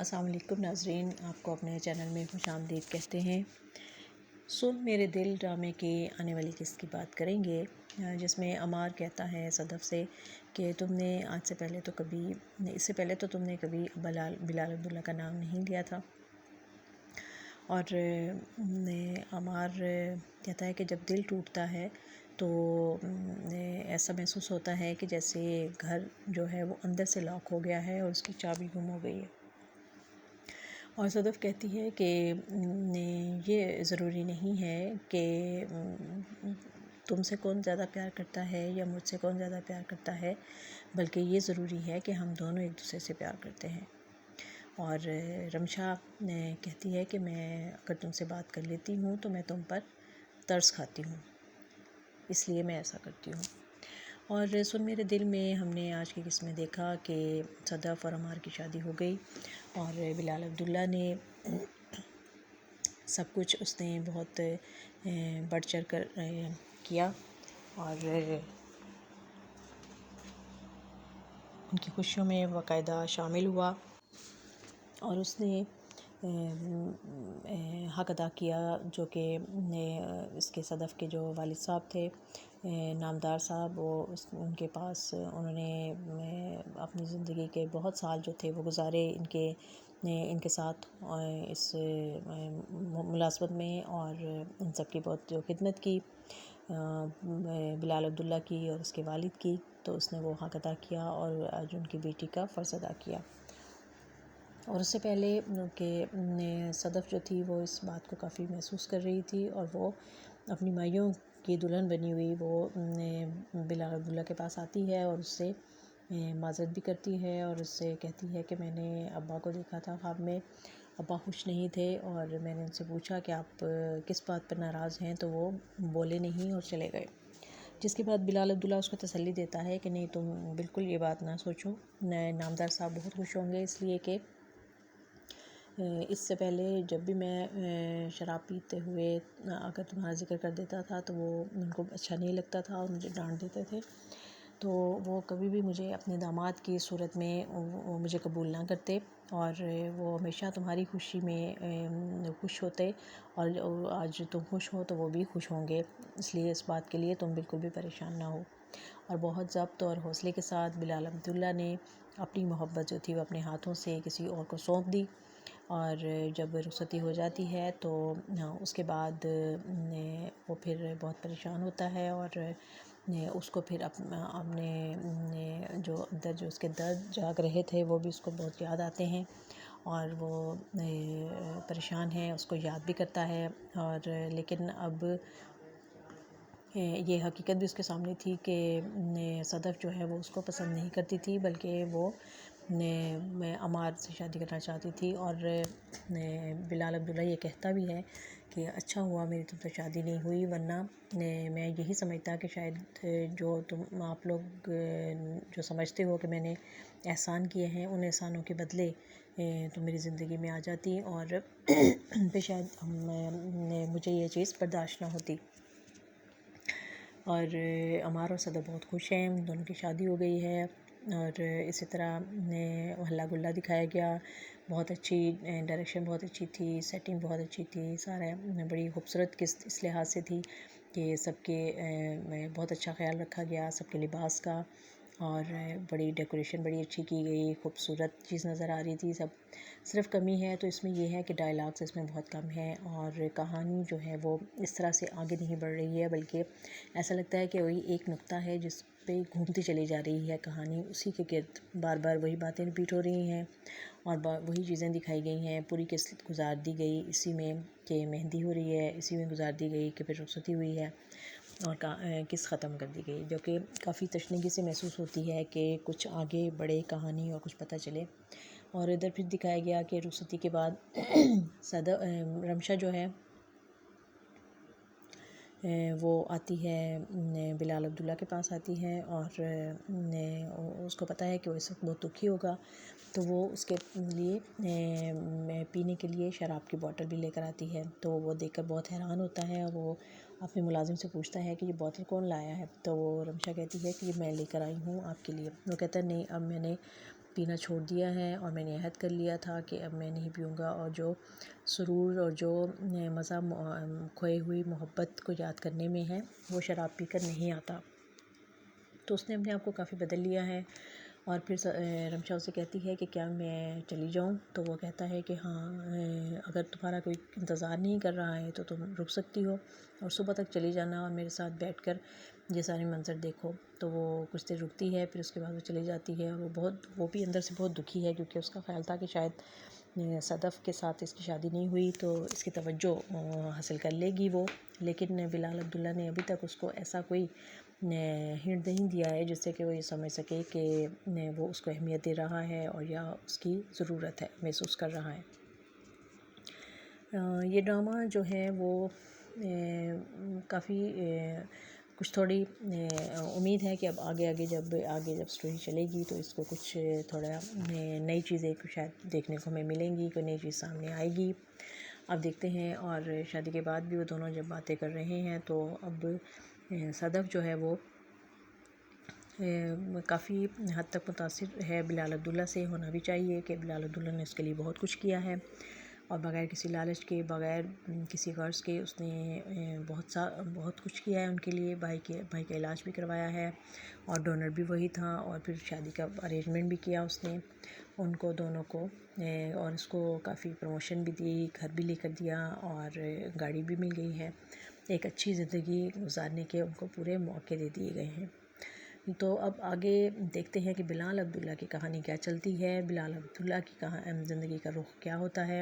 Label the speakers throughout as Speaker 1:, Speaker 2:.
Speaker 1: السلام علیکم ناظرین، آپ کو اپنے چینل میں خوش آمدید کہتے ہیں۔ سن میرے دل ڈرامے کی آنے والی قسط کی بات کریں گے، جس میں عمار کہتا ہے صدف سے کہ تم نے اس سے پہلے تو تم نے کبھی بلال عبداللہ کا نام نہیں لیا تھا۔ اور عمار کہتا ہے کہ جب دل ٹوٹتا ہے تو ایسا محسوس ہوتا ہے کہ جیسے گھر جو ہے وہ اندر سے لاک ہو گیا ہے اور اس کی چابی گم ہو گئی ہے۔ اور صدف کہتی ہے کہ یہ ضروری نہیں ہے کہ تم سے کون زیادہ پیار کرتا ہے یا مجھ سے کون زیادہ پیار کرتا ہے، بلکہ یہ ضروری ہے کہ ہم دونوں ایک دوسرے سے پیار کرتے ہیں۔ اور رمشا کہتی ہے کہ میں اگر تم سے بات کر لیتی ہوں تو میں تم پر ترس کھاتی ہوں، اس لیے میں ایسا کرتی ہوں۔ اور سن میرے دل میں ہم نے آج کی قسط میں دیکھا کہ صدف اور عمار کی شادی ہو گئی، اور بلال عبداللہ نے سب کچھ اس نے بہت بڑھ چڑھ کر کیا اور ان کی خوشیوں میں باقاعدہ شامل ہوا، اور اس نے حق ادا کیا جو کہ اس کے صدف کے جو والد صاحب تھے نامدار صاحب، ان کے پاس انہوں نے اپنی زندگی کے بہت سال جو تھے وہ گزارے ان کے ساتھ اس ملازمت میں، اور ان سب کی بہت جو خدمت کی بلال عبداللہ کی اور اس کے والد کی، تو اس نے وہ حق ادا کیا اور آج ان کی بیٹی کا فرض ادا کیا۔ اور اس سے پہلے کہ صدف جو تھی وہ اس بات کو کافی محسوس کر رہی تھی، اور وہ اپنی مائیوں کی دلہن بنی ہوئی وہ بلال عبداللہ کے پاس آتی ہے اور اس سے معذرت بھی کرتی ہے، اور اس سے کہتی ہے کہ میں نے ابا کو دیکھا تھا خواب میں، ابا خوش نہیں تھے، اور میں نے ان سے پوچھا کہ آپ کس بات پر ناراض ہیں، تو وہ بولے نہیں اور چلے گئے۔ جس کے بعد بلال عبداللہ اس کو تسلی دیتا ہے کہ نہیں، تم بالکل یہ بات نہ سوچو، نامدار صاحب بہت خوش ہوں گے، اس لیے کہ اس سے پہلے جب بھی میں شراب پیتے ہوئے اگر تمہارا ذکر کر دیتا تھا تو وہ ان کو اچھا نہیں لگتا تھا اور مجھے ڈانٹ دیتے تھے، تو وہ کبھی بھی مجھے اپنے داماد کی صورت میں وہ مجھے قبول نہ کرتے، اور وہ ہمیشہ تمہاری خوشی میں خوش ہوتے، اور آج تم خوش ہو تو وہ بھی خوش ہوں گے، اس لیے اس بات کے لیے تم بالکل بھی پریشان نہ ہو۔ اور بہت ضبط اور حوصلے کے ساتھ بلال عبداللہ نے اپنی محبت جو تھی وہ اپنے ہاتھوں سے کسی اور کو سونپ دی، اور جب رخصتی ہو جاتی ہے تو اس کے بعد وہ پھر بہت پریشان ہوتا ہے، اور اس کو پھر اپنے جو اندر جو اس کے درد جاگ رہے تھے وہ بھی اس کو بہت یاد آتے ہیں، اور وہ پریشان ہے، اس کو یاد بھی کرتا ہے، اور لیکن اب یہ حقیقت بھی اس کے سامنے تھی کہ صدف جو ہے وہ اس کو پسند نہیں کرتی تھی، بلکہ وہ عمار سے شادی کرنا چاہتی تھی، اور بلال عبداللہ یہ کہتا بھی ہے کہ اچھا ہوا میری تم سے شادی نہیں ہوئی، ورنہ میں یہی سمجھتا کہ شاید جو آپ لوگ جو سمجھتے ہو کہ میں نے احسان کیے ہیں، ان احسانوں کے بدلے تم میری زندگی میں آ جاتی، اور پھر شاید مجھے یہ چیز برداشت نہ ہوتی۔ اور عمار اور صدف بہت خوش ہیں، ان دونوں کی شادی ہو گئی ہے، اور اسی طرح ہلا گلا دکھایا گیا، بہت اچھی ڈائریکشن بہت اچھی تھی، سیٹنگ بہت اچھی تھی، سارا بڑی خوبصورت قسط اس لحاظ سے تھی کہ سب کے بہت اچھا خیال رکھا گیا، سب کے لباس کا، اور بڑی ڈیکوریشن بڑی اچھی کی گئی، خوبصورت چیز نظر آ رہی تھی سب۔ صرف کمی ہے تو اس میں یہ ہے کہ ڈائلاگس اس میں بہت کم ہے، اور کہانی جو ہے وہ اس طرح سے آگے نہیں بڑھ رہی ہے، بلکہ ایسا لگتا ہے کہ وہی ایک نقطہ ہے جس پہ گھومتی چلی جا رہی ہے کہانی، اسی کے گرد بار بار وہی باتیں رپیٹ ہو رہی ہیں، اور وہی چیزیں دکھائی گئی ہیں، پوری قسط گزار دی گئی اسی میں کہ مہندی ہو رہی ہے، اسی میں گزار دی گئی کہ پھر رخصتی ہوئی ہے، اور قسط ختم کر دی گئی، جو کہ کافی تشنگی سے محسوس ہوتی ہے کہ کچھ آگے بڑھے کہانی اور کچھ پتہ چلے۔ اور ادھر پھر دکھایا گیا کہ رخصتی کے بعد رمشا جو ہے وہ آتی ہے بلال عبداللہ کے پاس آتی ہے، اور اس کو پتہ ہے کہ وہ اس وقت بہت دکھی ہوگا، تو وہ اس کے لیے پینے کے لیے شراب کی بوتل بھی لے کر آتی ہے، تو وہ دیکھ کر بہت حیران ہوتا ہے، اور وہ اپنے ملازم سے پوچھتا ہے کہ یہ بوتل کون لایا ہے، تو وہ رمشا کہتی ہے کہ یہ میں لے کر آئی ہوں آپ کے لیے۔ وہ کہتا ہے نہیں، اب میں نے پینا چھوڑ دیا ہے اور میں نے عہد کر لیا تھا کہ اب میں نہیں پیوں گا، اور جو سرور اور جو مزہ کھوئی ہوئی محبت کو یاد کرنے میں ہے وہ شراب پی کر نہیں آتا۔ تو اس نے اپنے آپ کو کافی بدل لیا ہے۔ اور پھر رمشا اسے کہتی ہے کہ کیا میں چلی جاؤں؟ تو وہ کہتا ہے کہ ہاں، اگر تمہارا کوئی انتظار نہیں کر رہا ہے تو تم رک سکتی ہو اور صبح تک چلی جانا اور میرے ساتھ بیٹھ کر یہ سارے منظر دیکھو۔ تو وہ کچھ دیر رکتی ہے، پھر اس کے بعد وہ چلی جاتی ہے، اور وہ بھی اندر سے بہت دکھی ہے، کیونکہ اس کا خیال تھا کہ شاید صدف کے ساتھ اس کی شادی نہیں ہوئی تو اس کی توجہ حاصل کر لے گی وہ، لیکن بلال عبداللہ نے ابھی تک اس کو ایسا کوئی ہنٹ نہیں دیا ہے جس سے کہ وہ یہ سمجھ سکے کہ وہ اس کو اہمیت دے رہا ہے اور یا اس کی ضرورت ہے، محسوس کر رہا ہے۔ یہ ڈرامہ جو ہے وہ کافی کچھ تھوڑی امید ہے کہ اب آگے جب اسٹوری چلے گی تو اس کو کچھ تھوڑا نئی چیزیں شاید دیکھنے کو ہمیں ملیں گی، کوئی نئی چیز سامنے آئے گی۔ اب دیکھتے ہیں۔ اور شادی کے بعد بھی وہ دونوں جب باتیں کر رہے ہیں تو اب صدف جو ہے وہ کافی حد تک متاثر ہے بلال عبداللہ سے، ہونا بھی چاہیے کہ بلال عبداللہ نے اس کے لیے بہت کچھ کیا ہے، اور بغیر کسی لالچ کے، بغیر کسی غرض کے اس نے بہت کچھ کیا ہے ان کے لیے۔ بھائی کا علاج بھی کروایا ہے، اور ڈونر بھی وہی تھا، اور پھر شادی کا ارینجمنٹ بھی کیا اس نے ان کو دونوں کو، اور اس کو کافی پروموشن بھی دی، گھر بھی لے کر دیا، اور گاڑی بھی مل گئی ہے۔ ایک اچھی زندگی گزارنے کے ان کو پورے موقع دے دیے گئے ہیں۔ تو اب آگے دیکھتے ہیں کہ بلال عبداللہ کی کہانی کیا چلتی ہے، بلال عبداللہ کی زندگی کا رخ کیا ہوتا ہے،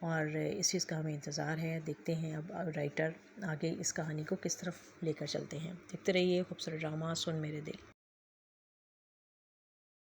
Speaker 1: اور اس چیز کا ہمیں انتظار ہے۔ دیکھتے ہیں اب رائٹر آگے اس کہانی کو کس طرف لے کر چلتے ہیں۔ دیکھتے رہیے خوبصورت ڈرامہ سن میرے دل۔